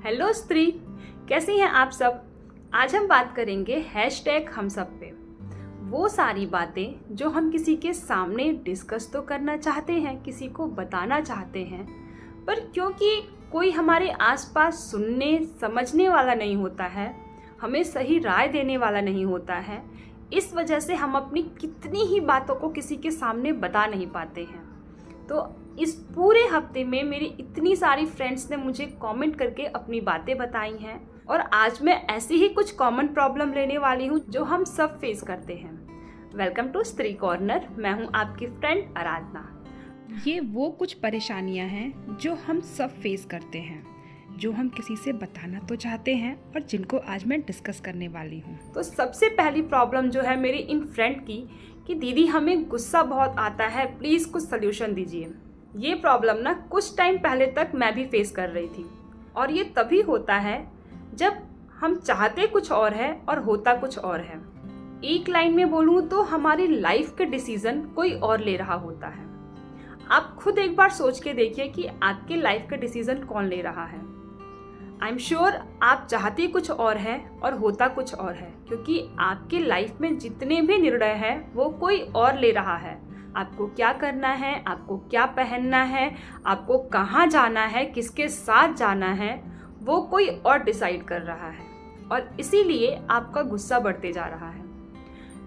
Hello स्त्री, कैसी हैं आप सब। आज हम बात करेंगे हैशटैग हम सब पे। वो सारी बातें जो हम किसी के सामने डिस्कस तो करना चाहते हैं, किसी को बताना चाहते हैं, पर क्योंकि कोई हमारे आसपास सुनने समझने वाला नहीं होता है, हमें सही राय देने वाला नहीं होता है, इस वजह से हम अपनी कितनी ही बातों को किसी के सामने बता नहीं पाते हैं। तो इस पूरे हफ्ते में मेरी इतनी सारी फ्रेंड्स ने मुझे कमेंट करके अपनी बातें बताई हैं और आज मैं ऐसी ही कुछ कॉमन प्रॉब्लम लेने वाली हूँ जो हम सब फेस करते हैं। वेलकम टू स्त्री कॉर्नर। मैं हूँ आपकी फ्रेंड आराधना। ये वो कुछ परेशानियां हैं जो हम सब फेस करते हैं, जो हम किसी से बताना तो चाहते हैं और जिनको आज मैं डिस्कस करने वाली हूँ। तो सबसे पहली प्रॉब्लम जो है मेरी इन फ्रेंड की कि दीदी हमें गुस्सा बहुत आता है, प्लीज़ कुछ सल्यूशन दीजिए। ये प्रॉब्लम ना कुछ टाइम पहले तक मैं भी फेस कर रही थी और ये तभी होता है जब हम चाहते कुछ और है और होता कुछ और है। एक लाइन में बोलूँ तो हमारी लाइफ के डिसीजन कोई और ले रहा होता है। आप खुद एक बार सोच के देखिए कि आपके लाइफ के डिसीजन कौन ले रहा है। आई एम श्योर आप चाहते कुछ और है और होता कुछ और है, क्योंकि आपके लाइफ में जितने भी निर्णय हैं वो कोई और ले रहा है। आपको क्या करना है, आपको क्या पहनना है, आपको कहाँ जाना है, किसके साथ जाना है, वो कोई और डिसाइड कर रहा है और इसीलिए आपका गुस्सा बढ़ते जा रहा है।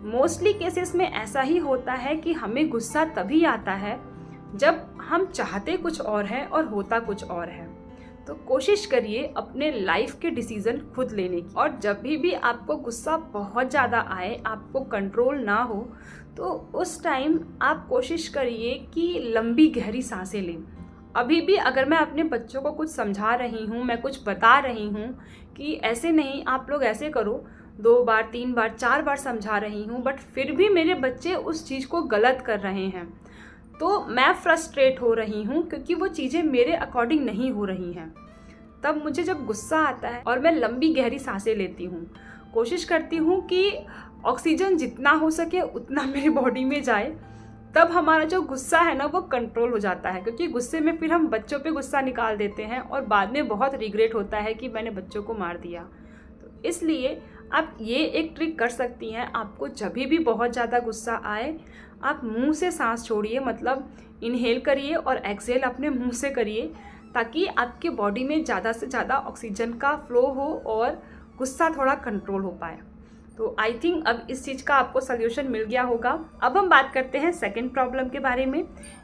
मोस्टली केसेस में ऐसा ही होता है कि हमें गुस्सा तभी आता है जब हम चाहते कुछ और है और होता कुछ और है। तो कोशिश करिए अपने लाइफ के डिसीजन खुद लेने की, और जब भी आपको गुस्सा बहुत ज़्यादा आए, आपको कंट्रोल ना हो, तो उस टाइम आप कोशिश करिए कि लंबी गहरी सांसें लें। अभी भी अगर मैं अपने बच्चों को कुछ समझा रही हूँ, मैं कुछ बता रही हूँ कि ऐसे नहीं, आप लोग ऐसे करो, 2 बार 3 बार 4 बार समझा रही हूँ, बट फिर भी मेरे बच्चे उस चीज़ को गलत कर रहे हैं, तो मैं फ्रस्ट्रेट हो रही हूँ क्योंकि वो चीज़ें मेरे अकॉर्डिंग नहीं हो रही हैं। तब मुझे जब गुस्सा आता है और मैं लंबी गहरी सांसें लेती हूँ, कोशिश करती हूँ कि ऑक्सीजन जितना हो सके उतना मेरी बॉडी में जाए, तब हमारा जो गुस्सा है ना वो कंट्रोल हो जाता है। क्योंकि गुस्से में फिर हम बच्चों पे गुस्सा निकाल देते हैं और बाद में बहुत रिग्रेट होता है कि मैंने बच्चों को मार दिया। तो इसलिए आप ये एक ट्रिक कर सकती हैं। आपको जब भी बहुत ज़्यादा गुस्सा आए, आप मुंह से सांस छोड़िए, मतलब इनहेल करिए और एक्सहेल अपने मुंह से करिए, ताकि आपके बॉडी में ज़्यादा से ज़्यादा ऑक्सीजन का फ्लो हो और गुस्सा थोड़ा कंट्रोल हो पाए। तो आई थिंक अब इस चीज़ का आपको सल्यूशन मिल गया होगा। अब हम बात करते हैं सेकंड प्रॉब्लम के बारे में।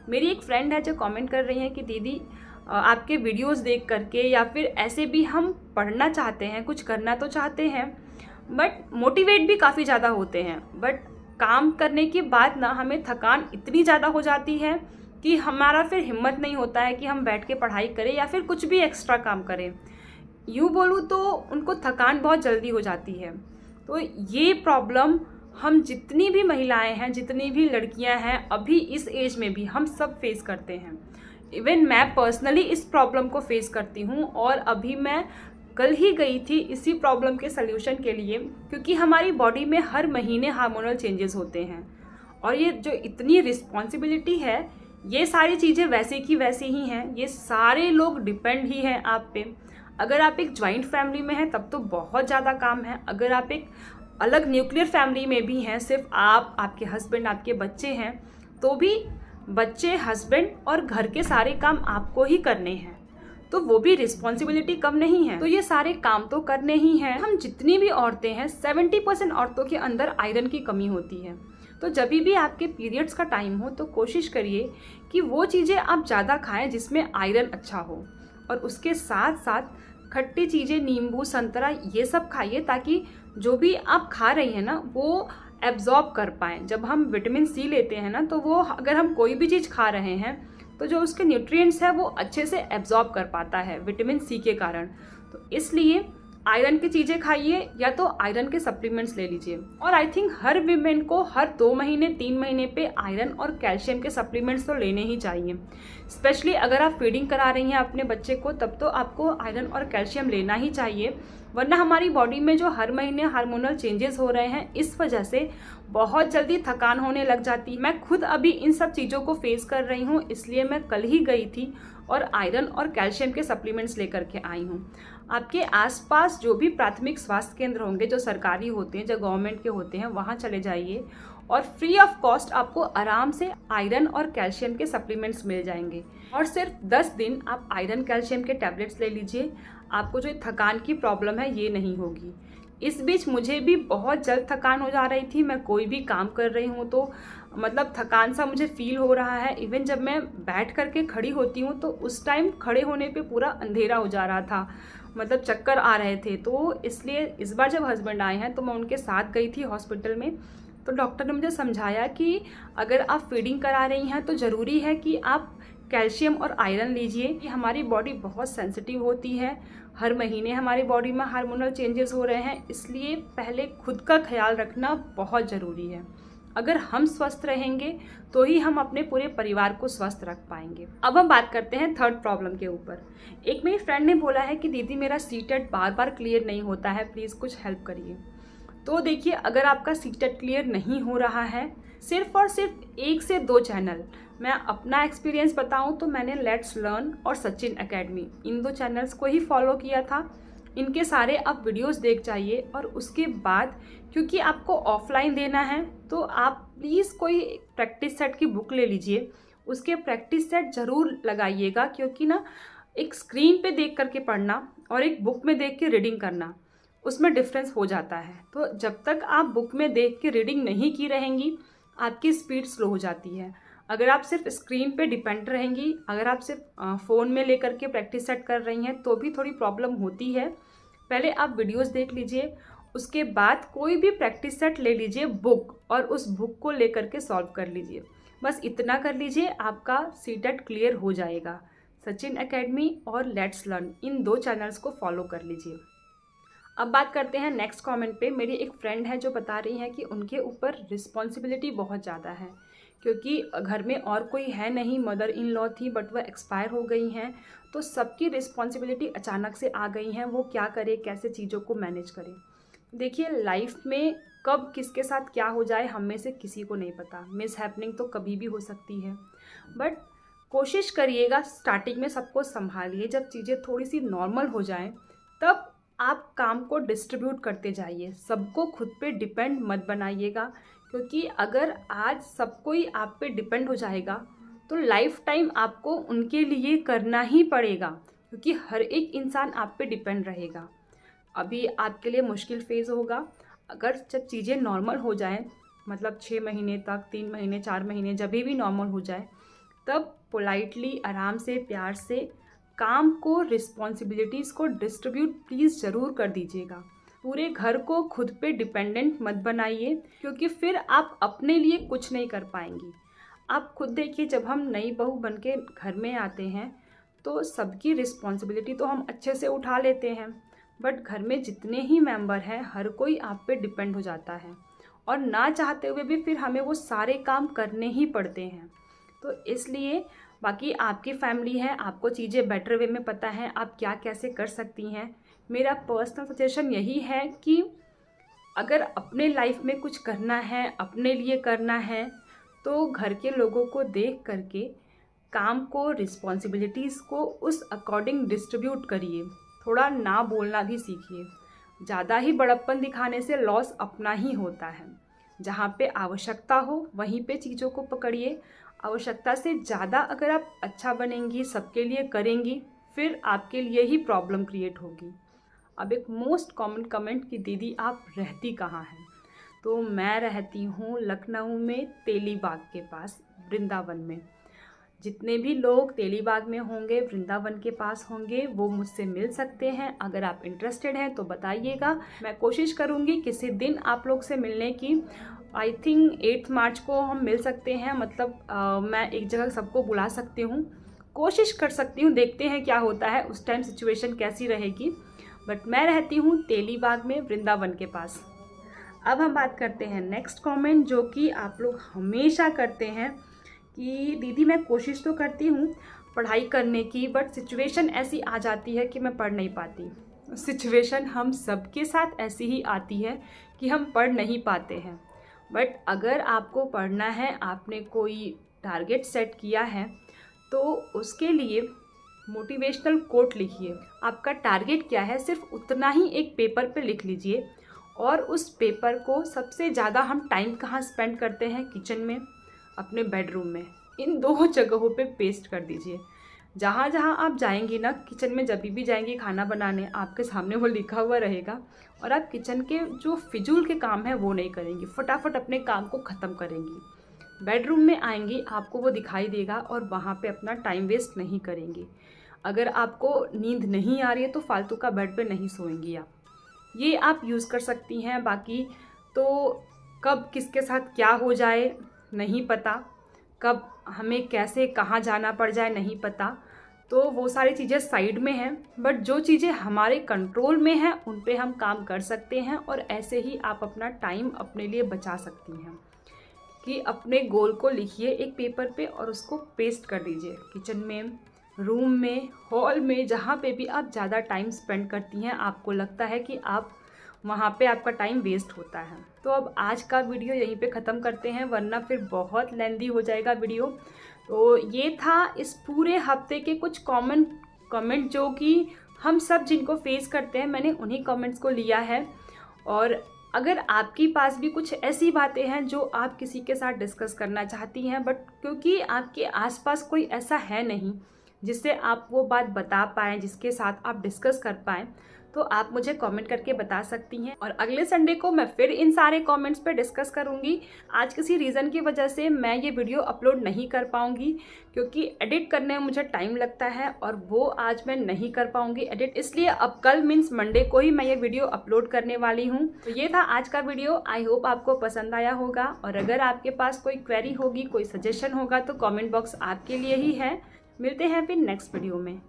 मेरी एक फ्रेंड है जो कमेंट कर रही है कि दीदी आपके वीडियोस देख करके या फिर ऐसे भी हम पढ़ना चाहते हैं, कुछ करना तो चाहते हैं, बट मोटिवेट भी काफ़ी ज़्यादा होते हैं, बट काम करने के बाद ना हमें थकान इतनी ज़्यादा हो जाती है कि हमारा फिर हिम्मत नहीं होता है कि हम बैठ के पढ़ाई करें या फिर कुछ भी एक्स्ट्रा काम करें। यूँ बोलूँ तो उनको थकान बहुत जल्दी हो जाती है। तो ये प्रॉब्लम हम जितनी भी महिलाएं हैं, जितनी भी लड़कियां हैं, अभी इस एज में भी हम सब फेस करते हैं। इवन मैं पर्सनली इस प्रॉब्लम को फेस करती हूँ और अभी मैं कल ही गई थी इसी प्रॉब्लम के सल्यूशन के लिए, क्योंकि हमारी बॉडी में हर महीने हार्मोनल चेंजेस होते हैं और ये जो इतनी रिस्पॉन्सिबिलिटी है, ये सारी चीज़ें वैसे की वैसे ही हैं। ये सारे लोग डिपेंड ही हैं आप पे। अगर आप एक जॉइंट फैमिली में हैं तब तो बहुत ज़्यादा काम है। अगर आप एक अलग न्यूक्लियर फैमिली में भी हैं, सिर्फ आप, आपके हस्बैंड, आपके बच्चे हैं, तो भी बच्चे, हस्बैंड और घर के सारे काम आपको ही करने हैं, तो वो भी रिस्पॉन्सिबिलिटी कम नहीं है। तो ये सारे काम तो करने ही हैं। हम जितनी भी औरतें हैं, 70% औरतों के अंदर आयरन की कमी होती है। तो जब भी आपके पीरियड्स का टाइम हो तो कोशिश करिए कि वो चीज़ें आप ज़्यादा खाएं जिसमें आयरन अच्छा हो, और उसके साथ साथ खट्टी चीज़ें, नींबू, संतरा, ये सब खाइए ताकि जो भी आप खा रही हैं ना वो एब्जॉर्ब कर पाएँ। जब हम विटामिन सी लेते हैं ना, तो वो अगर हम कोई भी चीज़ खा रहे हैं तो जो उसके न्यूट्रिएंट्स है वो अच्छे से एब्जॉर्ब कर पाता है विटामिन सी के कारण। तो इसलिए आयरन की चीज़ें खाइए या तो आयरन के सप्लीमेंट्स ले लीजिए। और आई थिंक हर वीमेन को हर 2 महीने 3 महीने पे आयरन और कैल्शियम के सप्लीमेंट्स तो लेने ही चाहिए। स्पेशली अगर आप फीडिंग करा रही हैं अपने बच्चे को, तब तो आपको आयरन और कैल्शियम लेना ही चाहिए, वरना हमारी बॉडी में जो हर महीने हार्मोनल चेंजेस हो रहे हैं, इस वजह से बहुत जल्दी थकान होने लग जाती है। मैं खुद अभी इन सब चीज़ों को फेस कर रही हूँ, इसलिए मैं कल ही गई थी और आयरन और कैल्शियम के सप्लीमेंट्स लेकर के आई हूँ। आपके आसपास जो भी प्राथमिक स्वास्थ्य केंद्र होंगे, जो सरकारी होते हैं, जो गवर्नमेंट के होते हैं, वहाँ चले जाइए और फ्री ऑफ कॉस्ट आपको आराम से आयरन और कैल्शियम के सप्लीमेंट्स मिल जाएंगे। और सिर्फ 10 दिन आप आयरन कैल्शियम के टैबलेट्स ले लीजिए, आपको जो थकान की प्रॉब्लम है ये नहीं होगी। इस बीच मुझे भी बहुत जल्द थकान हो जा रही थी। मैं कोई भी काम कर रही हूँ तो मतलब थकान सा मुझे फील हो रहा है। इवन जब मैं बैठ करके खड़ी होती हूँ तो उस टाइम खड़े होने पे पूरा अंधेरा हो जा रहा था, मतलब चक्कर आ रहे थे। तो इसलिए इस बार जब हस्बैंड आए हैं तो मैं उनके साथ गई थी हॉस्पिटल में। तो डॉक्टर ने मुझे समझाया कि अगर आप फीडिंग करा रही हैं तो ज़रूरी है कि आप कैल्शियम और आयरन लीजिए। कि हमारी बॉडी बहुत सेंसिटिव होती है, हर महीने हमारी बॉडी में हार्मोनल चेंजेस हो रहे हैं, इसलिए पहले खुद का ख्याल रखना बहुत ज़रूरी है। अगर हम स्वस्थ रहेंगे तो ही हम अपने पूरे परिवार को स्वस्थ रख पाएंगे। अब हम बात करते हैं थर्ड प्रॉब्लम के ऊपर। एक मेरी फ्रेंड ने बोला है कि दीदी मेरा सीटेट बार बार क्लियर नहीं होता है, प्लीज़ कुछ हेल्प करिए। तो देखिए, अगर आपका सीटेट क्लियर नहीं हो रहा है, सिर्फ और सिर्फ 1 से 2 चैनल, मैं अपना एक्सपीरियंस बताऊं तो मैंने लेट्स लर्न और सचिन एकेडमी, इन 2 चैनल्स को ही फॉलो किया था। इनके सारे आप वीडियोस देख जाइए और उसके बाद, क्योंकि आपको ऑफलाइन देना है, तो आप प्लीज़ कोई प्रैक्टिस सेट की बुक ले लीजिए। उसके प्रैक्टिस सेट ज़रूर लगाइएगा, क्योंकि ना एक स्क्रीन पे देख करके पढ़ना और एक बुक में देख के रीडिंग करना, उसमें डिफरेंस हो जाता है। तो जब तक आप बुक में देख के रीडिंग नहीं की रहेंगी, आपकी स्पीड स्लो हो जाती है। अगर आप सिर्फ स्क्रीन पे डिपेंड रहेंगी, अगर आप सिर्फ फ़ोन में लेकर के प्रैक्टिस सेट कर रही हैं तो भी थोड़ी प्रॉब्लम होती है। पहले आप वीडियोस देख लीजिए, उसके बाद कोई भी प्रैक्टिस सेट ले लीजिए बुक, और उस बुक को लेकर के सॉल्व कर लीजिए। बस इतना कर लीजिए, आपका सीटेट क्लियर हो जाएगा। सचिन एकेडमी और लेट्स लर्न, इन 2 चैनल्स को फॉलो कर लीजिए। अब बात करते हैं नेक्स्ट कमेंट पे। मेरी एक फ्रेंड है जो बता रही है कि उनके ऊपर रिस्पॉन्सिबिलिटी बहुत ज़्यादा है, क्योंकि घर में और कोई है नहीं, मदर इन लॉ थी बट वह एक्सपायर हो गई हैं, तो सबकी रिस्पॉन्सिबिलिटी अचानक से आ गई हैं। वो क्या करे, कैसे चीज़ों को मैनेज करे। देखिए, लाइफ में कब किसके साथ क्या हो जाए हम में से किसी को नहीं पता। मिस हैपनिंग तो कभी भी हो सकती है, बट कोशिश करिएगा स्टार्टिंग में सबको संभालिए। जब चीज़ें थोड़ी सी नॉर्मल हो जाएं तब आप काम को डिस्ट्रीब्यूट करते जाइए। सबको खुद पे डिपेंड मत बनाइएगा, क्योंकि अगर आज सब कोई आप पे डिपेंड हो जाएगा तो लाइफ टाइम आपको उनके लिए करना ही पड़ेगा, क्योंकि हर एक इंसान आप पे डिपेंड रहेगा। अभी आपके लिए मुश्किल फेज़ होगा। अगर जब चीज़ें नॉर्मल हो जाएं, मतलब 6 महीने तक, 3 महीने, 4 महीने, जब भी नॉर्मल हो जाए, तब पोलाइटली, आराम से, प्यार से काम को, रिस्पॉन्सिबिलिटीज़ को डिस्ट्रीब्यूट प्लीज़ ज़रूर कर दीजिएगा। पूरे घर को खुद पे डिपेंडेंट मत बनाइए, क्योंकि फिर आप अपने लिए कुछ नहीं कर पाएंगी। आप खुद देखिए, जब हम नई बहू बन के घर में आते हैं तो सबकी रिस्पॉन्सिबिलिटी तो हम अच्छे से उठा लेते हैं, बट घर में जितने ही मेंबर हैं हर कोई आप पे डिपेंड हो जाता है, और ना चाहते हुए भी फिर हमें वो सारे काम करने ही पड़ते हैं। तो इसलिए, बाकी आपकी फैमिली है, आपको चीज़ें बेटर वे में पता है आप क्या कैसे कर सकती हैं। मेरा पर्सनल सजेशन यही है कि अगर अपने लाइफ में कुछ करना है, अपने लिए करना है, तो घर के लोगों को देख करके काम को, रिस्पॉन्सिबिलिटीज़ को उस अकॉर्डिंग डिस्ट्रीब्यूट करिए। थोड़ा ना बोलना भी सीखिए। ज़्यादा ही बड़प्पन दिखाने से लॉस अपना ही होता है। जहाँ पे आवश्यकता हो वहीं पे चीज़ों को पकड़िए। आवश्यकता से ज़्यादा अगर आप अच्छा बनेंगी, सबके लिए करेंगी, फिर आपके लिए ही प्रॉब्लम क्रिएट होगी। अब एक मोस्ट कॉमन कमेंट कि दीदी आप रहती कहाँ हैं? तो मैं रहती हूँ लखनऊ में, तेलीबाग के पास, वृंदावन में। जितने भी लोग तेलीबाग में होंगे, वृंदावन के पास होंगे, वो मुझसे मिल सकते हैं। अगर आप इंटरेस्टेड हैं तो बताइएगा, मैं कोशिश करूँगी किसी दिन आप लोग से मिलने की। आई थिंक 8 मार्च को हम मिल सकते हैं, मतलब मैं एक जगह सबको बुला सकती हूँ, कोशिश कर सकती हूँ, देखते हैं क्या होता है, उस टाइम सिचुएशन कैसी रहेगी। बट मैं रहती हूँ तेलीबाग में, वृंदावन के पास। अब हम बात करते हैं नेक्स्ट कमेंट, जो कि आप लोग हमेशा करते हैं कि दीदी मैं कोशिश तो करती हूँ पढ़ाई करने की, बट सिचुएशन ऐसी आ जाती है कि मैं पढ़ नहीं पाती। सिचुएशन हम सबके साथ ऐसी ही आती है कि हम पढ़ नहीं पाते हैं। बट अगर आपको पढ़ना है, आपने कोई टारगेट सेट किया है, तो उसके लिए मोटिवेशनल कोट लिखिए। आपका टारगेट क्या है सिर्फ उतना ही एक पेपर पे लिख लीजिए और उस पेपर को सबसे ज़्यादा हम टाइम कहाँ स्पेंड करते हैं, किचन में, अपने बेडरूम में, इन 2 जगहों पे पेस्ट कर दीजिए। जहाँ जहाँ आप जाएंगी ना, किचन में जब भी जाएंगी खाना बनाने, आपके सामने वो लिखा हुआ रहेगा और आप किचन के जो फिजूल के काम है वो नहीं करेंगी, फटाफट अपने काम को ख़त्म करेंगी। बेडरूम में आएंगी, आपको वो दिखाई देगा और वहाँ पे अपना टाइम वेस्ट नहीं करेंगी। अगर आपको नींद नहीं आ रही है तो फालतू का बेड पे नहीं सोएंगी आप। ये आप यूज़ कर सकती हैं। बाकी तो कब किसके साथ क्या हो जाए नहीं पता, कब हमें कैसे कहाँ जाना पड़ जाए नहीं पता, तो वो सारी चीज़ें साइड में हैं। बट जो चीज़ें हमारे कंट्रोल में हैं उन पे हम काम कर सकते हैं और ऐसे ही आप अपना टाइम अपने लिए बचा सकती हैं। कि अपने गोल को लिखिए एक पेपर पे और उसको पेस्ट कर दीजिए। किचन में, रूम में, हॉल में, जहाँ पे भी आप ज़्यादा टाइम स्पेंड करती हैं, आपको लगता है कि आप वहाँ पे आपका टाइम वेस्ट होता है। तो अब आज का वीडियो यहीं पे ख़त्म करते हैं, वरना फिर बहुत लेंदी हो जाएगा वीडियो। तो ये था इस पूरे हफ्ते के कुछ कॉमन कमेंट जो कि हम सब जिनको फेस करते हैं, मैंने उन्हीं कमेंट्स को लिया है। और अगर आपके पास भी कुछ ऐसी बातें हैं जो आप किसी के साथ डिस्कस करना चाहती हैं, बट क्योंकि आपके आसपास कोई ऐसा है नहीं जिससे आप वो बात बता पाएँ, जिसके साथ आप डिस्कस कर पाएँ, तो आप मुझे कमेंट करके बता सकती हैं। और अगले संडे को मैं फिर इन सारे कमेंट्स पे डिस्कस करूँगी। आज किसी रीज़न की वजह से मैं ये वीडियो अपलोड नहीं कर पाऊँगी, क्योंकि एडिट करने में मुझे टाइम लगता है और वो आज मैं नहीं कर पाऊँगी एडिट, इसलिए अब कल मीन्स मंडे को ही मैं ये वीडियो अपलोड करने वाली हूँ। तो ये था आज का वीडियो। आई होप आपको पसंद आया होगा और अगर आपके पास कोई क्वेरी होगी, कोई सजेशन होगा तो कॉमेंट बॉक्स आपके लिए ही है। मिलते हैं फिर नेक्स्ट वीडियो में।